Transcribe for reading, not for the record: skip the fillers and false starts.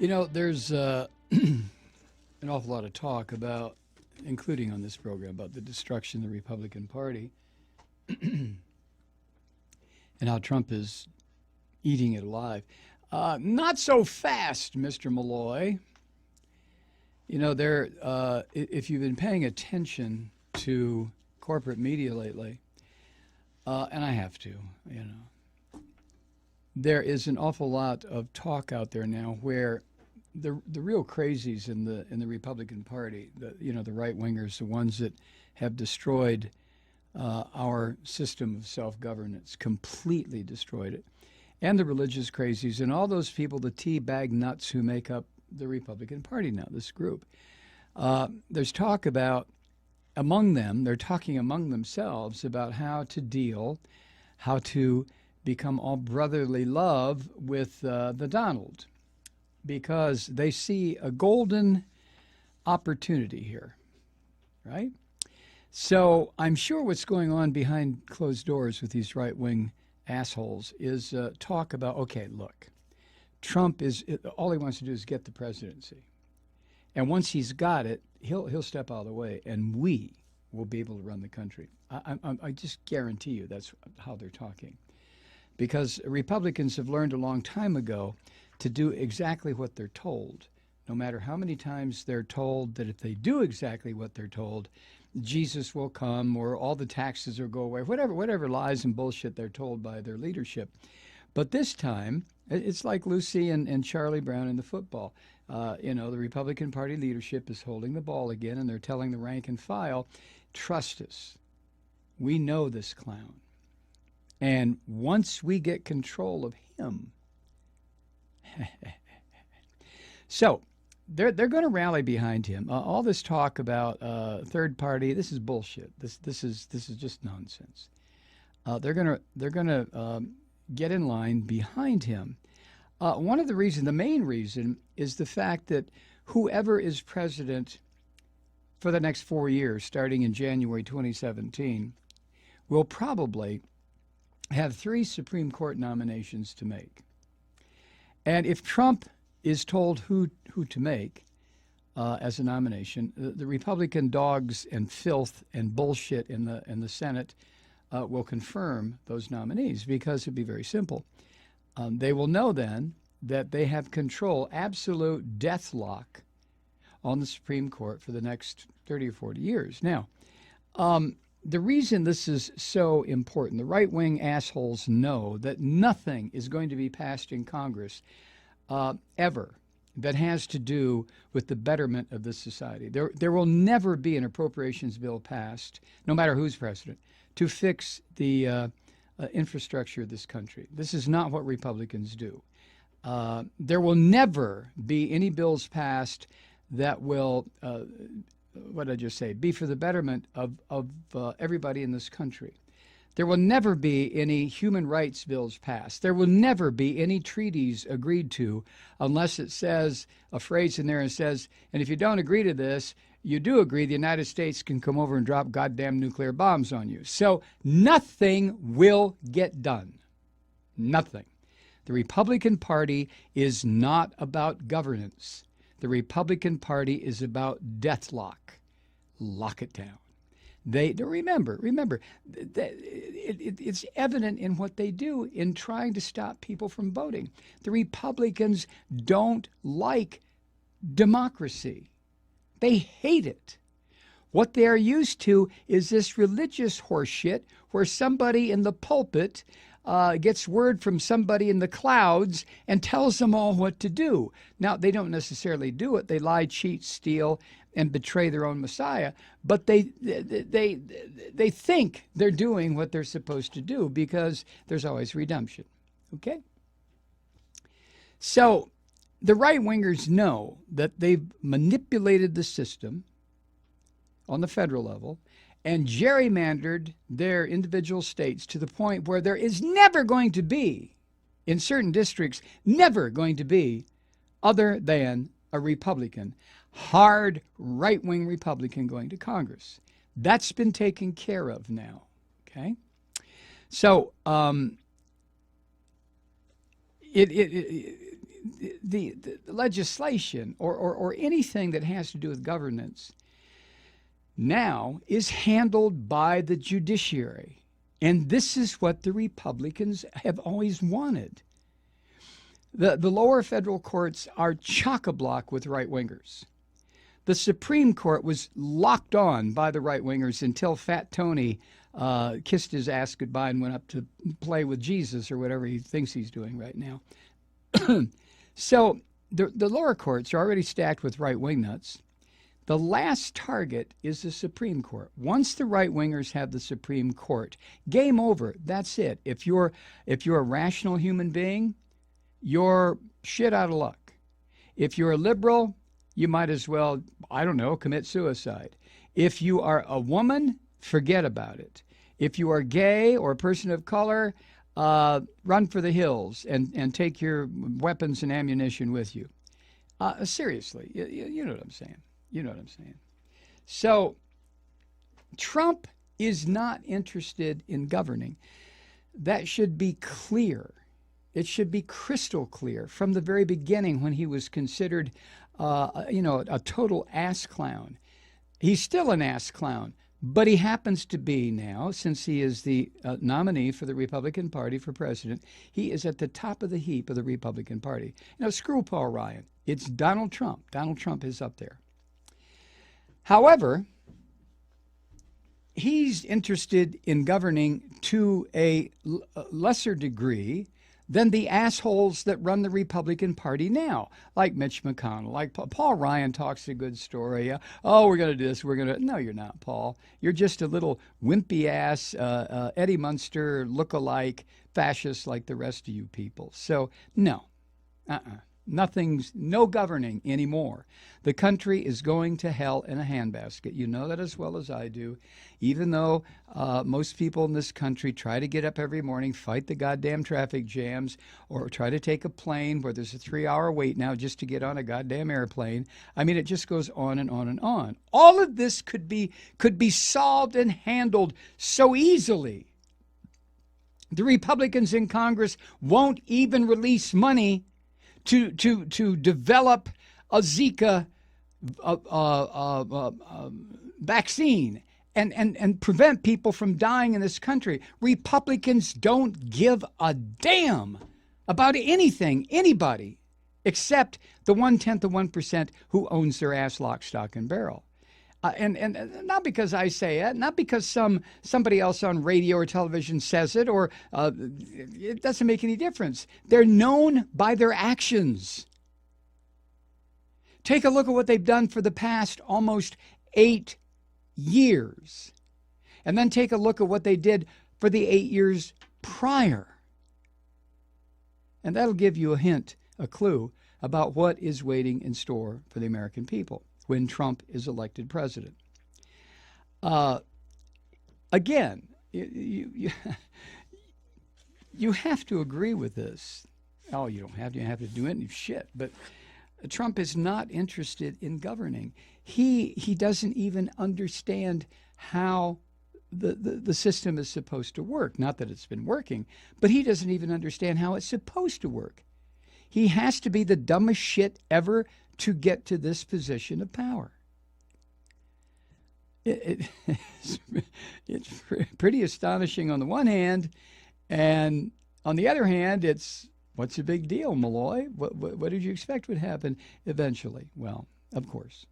There's an awful lot of talk about, including on this program, about the destruction of the Republican Party and how Trump is eating it alive. Not so fast, Mr. Malloy. If you've been paying attention to corporate media lately, and I have to, there is an awful lot of talk out there now where the real crazies in the Republican Party, the right wingers, the ones that have destroyed our system of self-governance, completely destroyed it, and the religious crazies, and all those people, the tea-bag nuts who make up the Republican Party now, this group. There's talk about, among them, they're talking among themselves about how to become all brotherly love with the Donald, because they see a golden opportunity here, right? So I'm sure what's going on behind closed doors with these right-wing assholes is talk about, okay, look, Trump all he wants to do is get the presidency. And once he's got it, he'll step out of the way, and we will be able to run the country. I just guarantee you that's how they're talking. Because Republicans have learned a long time ago to do exactly what they're told, no matter how many times they're told that if they do exactly what they're told, Jesus will come or all the taxes will go away, whatever lies and bullshit they're told by their leadership. But this time, it's like Lucy and Charlie Brown in the football. The Republican Party leadership is holding the ball again, and they're telling the rank and file, trust us. We know this clown. And once we get control of him, so they're going to rally behind him. All this talk about third party, this is bullshit. This is just nonsense. They're gonna get in line behind him. The main reason, is the fact that whoever is president for the next 4 years, starting in January 2017, will probably have 3 Supreme Court nominations to make. And if Trump is told who to make as a nomination, the Republican dogs and filth and bullshit in the Senate will confirm those nominees, because it'd be very simple. They will know then that they have control, absolute deathlock on the Supreme Court for the next 30 or 40 years. Now, the reason this is so important, the right-wing assholes know that nothing is going to be passed in Congress ever that has to do with the betterment of this society. There will never be an appropriations bill passed, no matter who's president, to fix the infrastructure of this country. This is not what Republicans do. There will never be any bills passed that will what did I just say? Be for the betterment of everybody in this country. There will never be any human rights bills passed. There will never be any treaties agreed to unless it says a phrase in there and says, and if you don't agree to this, you do agree the United States can come over and drop goddamn nuclear bombs on you. So nothing will get done. Nothing. The Republican Party is not about governance. The Republican Party is about deathlock. Lock it down. Remember, it's evident in what they do in trying to stop people from voting. The Republicans don't like democracy. They hate it. What they are used to is this religious horseshit where somebody in the pulpit gets word from somebody in the clouds and tells them all what to do. Now, they don't necessarily do it. They lie, cheat, steal, and betray their own Messiah. But they think they're doing what they're supposed to do because there's always redemption. Okay? So the right-wingers know that they've manipulated the system on the federal level and gerrymandered their individual states to the point where there is never going to be, in certain districts, never going to be other than a Republican, hard right-wing Republican going to Congress. That's been taken care of now, okay? So the legislation or anything that has to do with governance now is handled by the judiciary. And this is what the Republicans have always wanted. The lower federal courts are chock-a-block with right-wingers. The Supreme Court was locked on by the right-wingers until Fat Tony kissed his ass goodbye and went up to play with Jesus or whatever he thinks he's doing right now. So the lower courts are already stacked with right-wing nuts. The last target is the Supreme Court. Once the right-wingers have the Supreme Court, game over. That's it. If you're a rational human being, you're shit out of luck. If you're a liberal, you might as well, I don't know, commit suicide. If you are a woman, forget about it. If you are gay or a person of color, run for the hills and take your weapons and ammunition with you. Seriously, you know what I'm saying. You know what I'm saying. So Trump is not interested in governing. That should be clear. It should be crystal clear from the very beginning when he was considered, a total ass clown. He's still an ass clown, but he happens to be now, since he is the nominee for the Republican Party for president, he is at the top of the heap of the Republican Party. Screw Paul Ryan. It's Donald Trump. Donald Trump is up there. However, he's interested in governing to a lesser degree than the assholes that run the Republican Party now, like Mitch McConnell, like Paul Ryan talks a good story. We're going to do this. No, you're not, Paul. You're just a little wimpy-ass Eddie Munster look-alike fascist like the rest of you people. So, no. No governing anymore. The country is going to hell in a handbasket. You know that as well as I do. Even though most people in this country try to get up every morning, fight the goddamn traffic jams, or try to take a plane where there's a 3-hour wait now just to get on a goddamn airplane. I mean, it just goes on and on and on. All of this could be solved and handled so easily. The Republicans in Congress won't even release money to develop a Zika vaccine and prevent people from dying in this country. Republicans don't give a damn about anything, anybody, except the 1/10 of 1% who owns their ass lock, stock, and barrel. And not because I say it, not because somebody else on radio or television says it, or it doesn't make any difference. They're known by their actions. Take a look at what they've done for the past almost 8 years. And then take a look at what they did for the 8 years prior. And that'll give you a hint, a clue, about what is waiting in store for the American people when Trump is elected president. Again, you have to agree with this. Oh, you don't have to. You have to do any shit. But Trump is not interested in governing. He doesn't even understand how the system is supposed to work. Not that it's been working, but he doesn't even understand how it's supposed to work. He has to be the dumbest shit ever to get to this position of power. It's pretty astonishing on the one hand, and on the other hand, it's what's the big deal, Malloy? What did you expect would happen eventually? Well, of course,